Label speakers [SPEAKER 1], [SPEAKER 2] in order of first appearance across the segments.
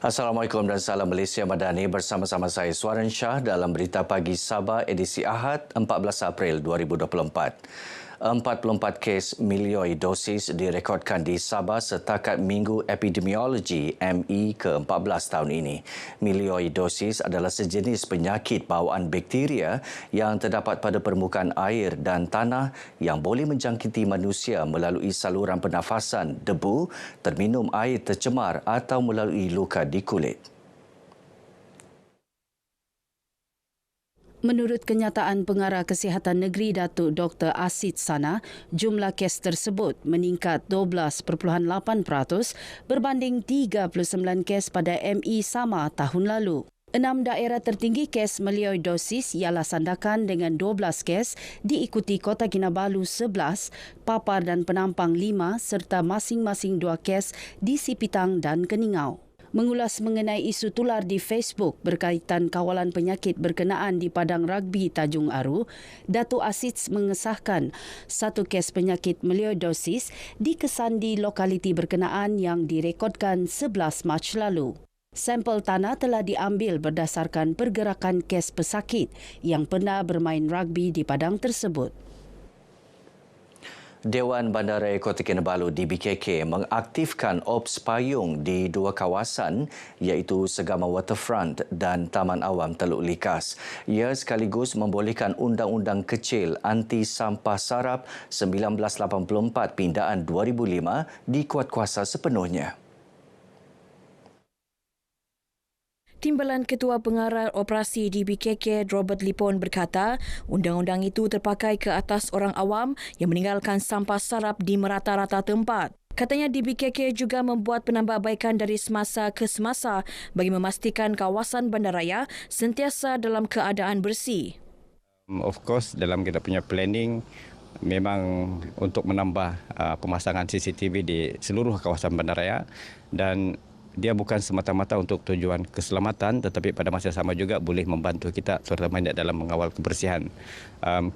[SPEAKER 1] Assalamualaikum dan salam Malaysia Madani, bersama-sama saya Suaran Shah dalam Berita Pagi Sabah edisi Ahad 14 April 2024. 44 kes milioidosis direkodkan di Sabah setakat Minggu Epidemiologi ME ke-14 tahun ini. Milioidosis adalah sejenis penyakit bawaan bakteria yang terdapat pada permukaan air dan tanah yang boleh menjangkiti manusia melalui saluran pernafasan, debu, terminum air tercemar atau melalui luka di kulit.
[SPEAKER 2] Menurut kenyataan Pengarah Kesihatan Negeri Datuk Dr. Asid Sana, jumlah kes tersebut meningkat 12.8% berbanding 39 kes pada ME sama tahun lalu. 6 daerah tertinggi kes milioidosis ialah Sandakan dengan 12 kes, diikuti Kota Kinabalu 11, Papar dan Penampang 5 serta masing-masing 2 kes di Sipitang dan Keningau. Mengulas mengenai isu tular di Facebook berkaitan kawalan penyakit berkenaan di Padang Ragbi Tanjung Aru, Datuk Asid mengesahkan satu kes penyakit milioidosis dikesan di lokaliti berkenaan yang direkodkan 11 Mac lalu. Sampel tanah telah diambil berdasarkan pergerakan kes pesakit yang pernah bermain ragbi di padang tersebut.
[SPEAKER 1] Dewan Bandaraya Kota Kinabalu DBKK mengaktifkan ops payung di dua kawasan iaitu Segama Waterfront dan Taman Awam Teluk Likas. Ia sekaligus membolehkan Undang-Undang Kecil Anti Sampah Sarap 1984 pindaan 2005 dikuatkuasa sepenuhnya.
[SPEAKER 3] Timbalan Ketua Pengarah Operasi DBKK Robert Lipon berkata, undang-undang itu terpakai ke atas orang awam yang meninggalkan sampah sarap di merata-rata tempat. Katanya DBKK juga membuat penambahbaikan dari semasa ke semasa bagi memastikan kawasan bandaraya sentiasa dalam keadaan bersih.
[SPEAKER 4] Of course, dalam kita punya planning memang untuk menambah pemasangan CCTV di seluruh kawasan bandaraya dan dia bukan semata-mata untuk tujuan keselamatan tetapi pada masa sama juga boleh membantu kita terutamanya dalam mengawal kebersihan.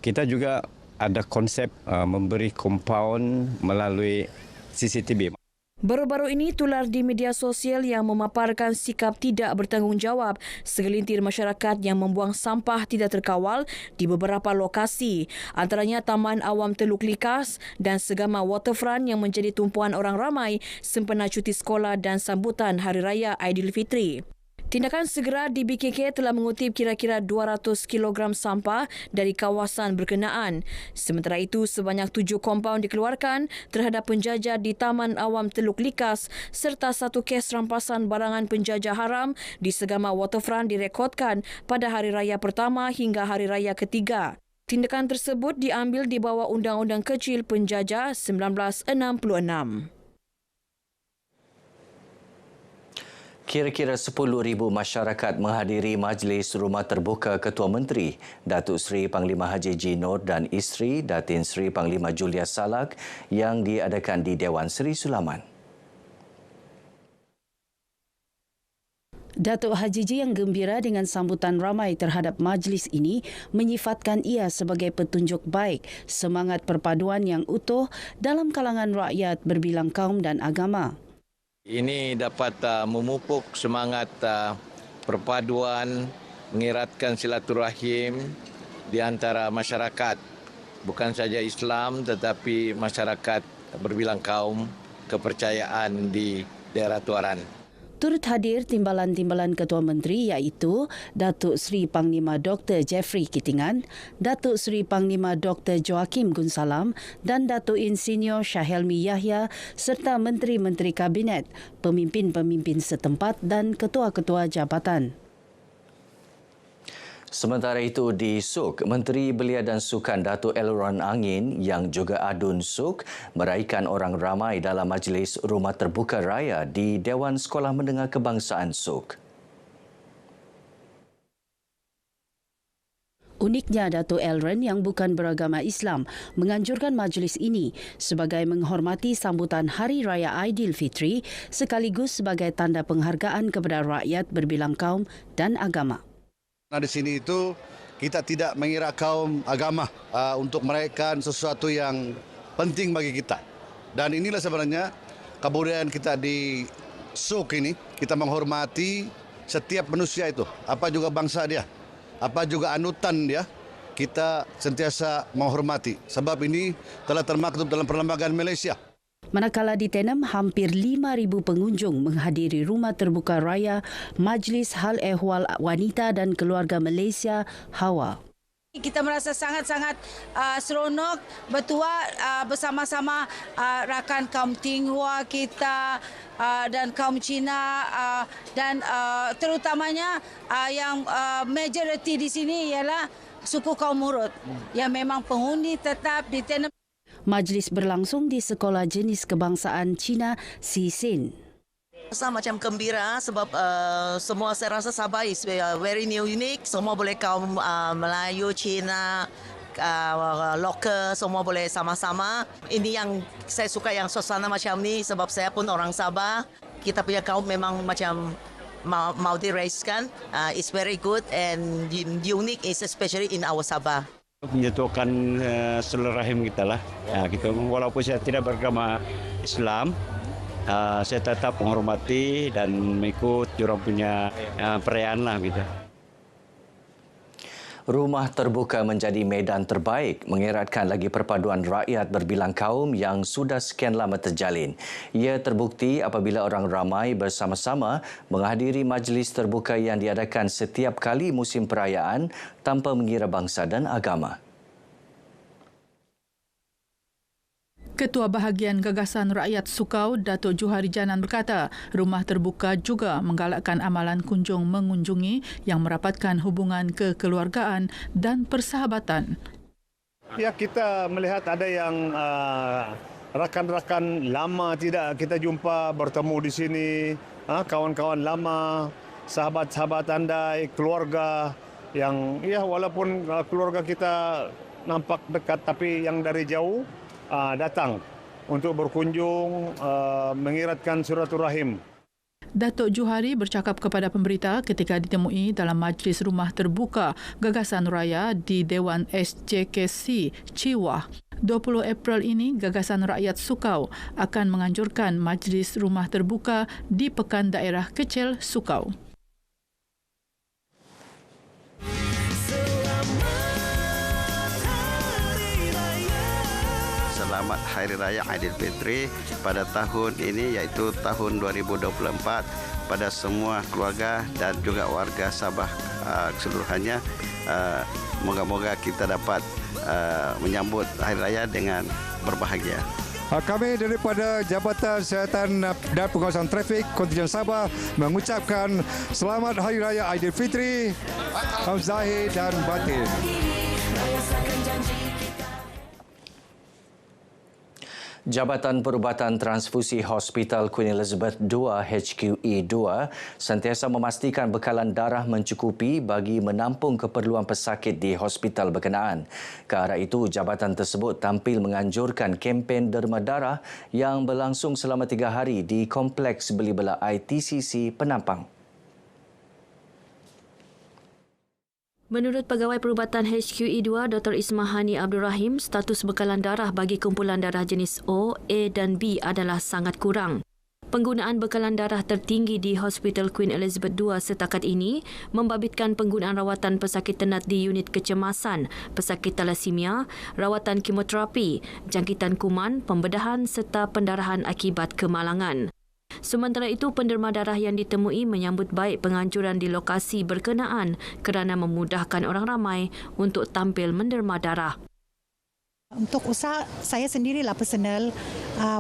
[SPEAKER 4] Kita juga ada konsep memberi kompaun melalui CCTV.
[SPEAKER 3] Baru-baru ini tular di media sosial yang memaparkan sikap tidak bertanggungjawab segelintir masyarakat yang membuang sampah tidak terkawal di beberapa lokasi, antaranya Taman Awam Teluk Likas dan Segama Waterfront yang menjadi tumpuan orang ramai sempena cuti sekolah dan sambutan Hari Raya Aidilfitri. Tindakan segera DBKK telah mengutip kira-kira 200 kg sampah dari kawasan berkenaan. Sementara itu, sebanyak 7 kompaun dikeluarkan terhadap penjajah di Taman Awam Teluk Likas serta 1 kes rampasan barangan penjajah haram di Segama Waterfront direkodkan pada Hari Raya pertama hingga Hari Raya ketiga. Tindakan tersebut diambil di bawah Undang-Undang Kecil Penjajah 1966.
[SPEAKER 1] Kira-kira 10,000 masyarakat menghadiri Majlis Rumah Terbuka Ketua Menteri Datuk Seri Panglima Haji G. Noor dan isteri Datin Seri Panglima Julia Salak yang diadakan di Dewan Seri Sulaman.
[SPEAKER 2] Datuk Haji G yang gembira dengan sambutan ramai terhadap majlis ini menyifatkan ia sebagai petunjuk baik semangat perpaduan yang utuh dalam kalangan rakyat berbilang kaum dan agama.
[SPEAKER 5] Ini dapat memupuk semangat perpaduan, mengeratkan silaturahim di antara masyarakat. Bukan saja Islam tetapi masyarakat berbilang kaum kepercayaan di daerah Tuaran.
[SPEAKER 2] Turut hadir timbalan-timbalan Ketua Menteri iaitu Datuk Seri Panglima Dr. Jeffrey Kitingan, Datuk Seri Panglima Dr. Joakim Gunsalam dan Datuk Insinyur Syahelmi Yahya serta Menteri-Menteri Kabinet, pemimpin-pemimpin setempat dan ketua-ketua jabatan.
[SPEAKER 1] Sementara itu di Suk, Menteri Belia dan Sukan Datuk Elron Angin yang juga Adun Suk meraihkan orang ramai dalam Majlis Rumah Terbuka Raya di Dewan Sekolah Menengah Kebangsaan Suk.
[SPEAKER 2] Uniknya, Datuk Elron yang bukan beragama Islam menganjurkan majlis ini sebagai menghormati sambutan Hari Raya Aidilfitri sekaligus sebagai tanda penghargaan kepada rakyat berbilang kaum dan agama.
[SPEAKER 6] Di sini itu kita tidak mengira kaum agama untuk meraihkan sesuatu yang penting bagi kita. Dan inilah sebenarnya kebudayaan kita di Suk ini kita menghormati setiap manusia itu, apa juga bangsa dia, apa juga anutan dia, kita sentiasa menghormati. Sebab ini telah termaktub dalam Perlembagaan Malaysia.
[SPEAKER 2] Manakala di Tenem, hampir 5,000 pengunjung menghadiri Rumah Terbuka Raya Majlis Hal Ehwal Wanita dan Keluarga Malaysia HAWA.
[SPEAKER 7] Kita merasa sangat-sangat seronok bertua bersama-sama rakan kaum Tionghoa kita dan kaum Cina dan terutamanya yang majoriti di sini ialah suku kaum Murut yang memang penghuni tetap di Tenem.
[SPEAKER 2] Majlis berlangsung di Sekolah Jenis Kebangsaan Cina Sisin.
[SPEAKER 8] Rasa macam gembira sebab semua saya rasa Sabah is very new unique. Semua boleh kaum Melayu, Cina, lokal, semua boleh sama-sama. Ini yang saya suka yang suasana macam ni sebab saya pun orang Sabah. Kita punya kaum memang macam multi-race kan. It's very good and unique is especially in our Sabah.
[SPEAKER 9] Menyatukan silaturahim kita lah. Kita walaupun saya tidak beragama Islam, saya tetap menghormati dan mengikut diorang punya perayaan lah gitu.
[SPEAKER 1] Rumah terbuka menjadi medan terbaik mengeratkan lagi perpaduan rakyat berbilang kaum yang sudah sekian lama terjalin. Ia terbukti apabila orang ramai bersama-sama menghadiri majlis terbuka yang diadakan setiap kali musim perayaan tanpa mengira bangsa dan agama.
[SPEAKER 10] Ketua Bahagian Gagasan Rakyat Sukau, Datuk Johari Janan berkata, rumah terbuka juga menggalakkan amalan kunjung mengunjungi yang merapatkan hubungan kekeluargaan dan persahabatan.
[SPEAKER 11] Ya, kita melihat ada yang rakan-rakan lama tidak kita jumpa bertemu di sini, kawan-kawan lama, sahabat-sahabat andai, keluarga yang ya walaupun keluarga kita nampak dekat tapi yang dari jauh datang untuk berkunjung, mengiratkan silaturahim.
[SPEAKER 10] Datuk Johari bercakap kepada pemberita ketika ditemui dalam majlis rumah terbuka Gagasan Raya di Dewan SJKC Chiwah. 20 April ini, Gagasan Rakyat Sukau akan menganjurkan majlis rumah terbuka di Pekan Daerah Kecil Sukau.
[SPEAKER 12] Selamat Hari Raya Aidilfitri pada tahun ini iaitu tahun 2024 pada semua keluarga dan juga warga Sabah keseluruhannya. Moga-moga kita dapat menyambut Hari Raya dengan berbahagia.
[SPEAKER 13] Kami daripada Jabatan Siasatan dan Pengawasan Trafik Kontingen Sabah mengucapkan Selamat Hari Raya Aidilfitri, Zahir dan Batin.
[SPEAKER 1] Jabatan Perubatan Transfusi Hospital Queen Elizabeth II HQE2 sentiasa memastikan bekalan darah mencukupi bagi menampung keperluan pesakit di hospital berkenaan. Ke arah itu, jabatan tersebut tampil menganjurkan kempen derma darah yang berlangsung selama 3 hari di Kompleks Beli-Belah ITCC Penampang.
[SPEAKER 3] Menurut Pegawai Perubatan HQE2 Dr. Ismahani Abdul Rahim, status bekalan darah bagi kumpulan darah jenis O, A dan B adalah sangat kurang. Penggunaan bekalan darah tertinggi di Hospital Queen Elizabeth II setakat ini membabitkan penggunaan rawatan pesakit tenat di unit kecemasan, pesakit talasemia, rawatan kemoterapi, jangkitan kuman, pembedahan serta pendarahan akibat kemalangan. Sementara itu, penderma darah yang ditemui menyambut baik penganjuran di lokasi berkenaan kerana memudahkan orang ramai untuk tampil menderma darah.
[SPEAKER 14] Untuk usaha saya sendirilah personal,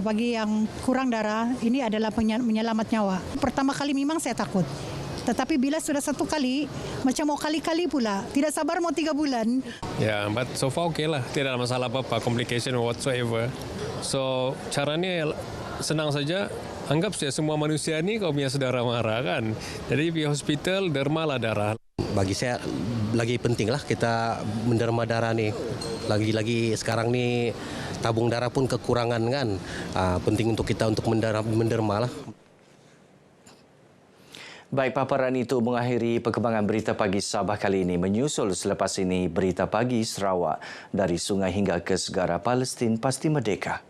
[SPEAKER 14] bagi yang kurang darah, ini adalah menyelamat nyawa. Pertama kali memang saya takut. Tetapi bila sudah satu kali, macam mau kali-kali pula. Tidak sabar mau 3 bulan.
[SPEAKER 15] Ya, but so far okay lah. Tidak ada masalah apa-apa, complication whatsoever. So, caranya senang saja. Anggap saja semua manusia ni kau punya saudara mara kan. Jadi di hospital dermalah darah.
[SPEAKER 16] Bagi saya lagi penting lah kita menderma darah ni. Lagi-lagi sekarang ni tabung darah pun kekurangan kan. Penting untuk kita untuk menderma lah.
[SPEAKER 1] Baik, paparan itu mengakhiri perkembangan berita pagi Sabah kali ini. Menyusul selepas ini berita pagi Sarawak dari sungai hingga ke segara Palestin pasti merdeka.